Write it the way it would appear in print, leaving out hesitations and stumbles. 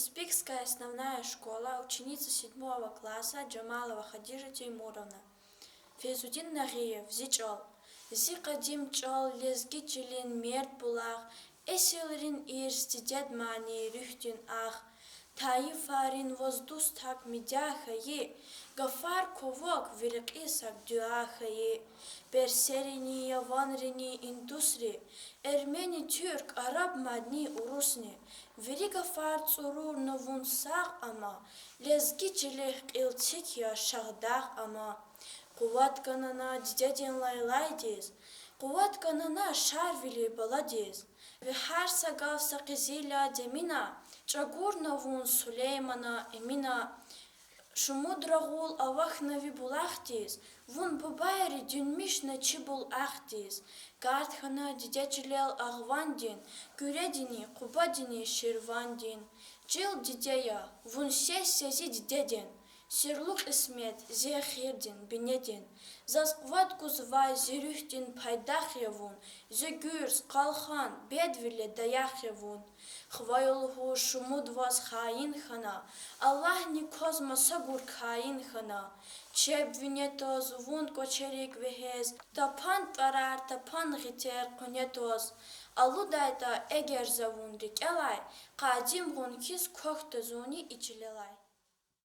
Испикская основная школа, ученица 7 класса Джамалова Хадижа Теймуровна. Фейзудин Нагиев, Зичал. Зи Кадим Чал, Лезги Чилин, Мерт Булах, Эсилрин Ирстидет Мани, Рюхтин Ах, Таи Фарин Воздус Так Медяха Е, Гафар Ковок, Велик Исак Дюаха Е, Берсерини, Яванрини, Индусри, Эрмени Türk, Arap Madni Urusni, Veriga Far Tsurur Novun Sağ ama, Lezgi Çilih İlçik ya Şağdağ ama, Kuvat kanana Didedin Laylay diz, Kuvat kanana Şarvili Bala diz, Ve her sagav sakizila Demina, Çagur Novun Süleymana Emina, Шумудрагул авахнави булахтис, вун бабайри дюнмишна чибул ахтис, Гартхана дидячилел агвандин, Гюредини, Кубадини, Ширвандин, Джил дидея, вун сези дидедин, Сирлук исмет, зехирдин, бинедин, Заскват кузвай зирюхтин пайдахьявун, Зегюрс, Калхан, Бедвиле даяхьявун, Хвайлху шумуд вас хаин хана, Аллах ни козма сагур хаин хана, Чеб винетоз вун кочерик вехез, Тапан тарар, тапан гитер конетоз, Алудайта эгер завун рикелай, Кадим гун кис кохтозуни ичилелай.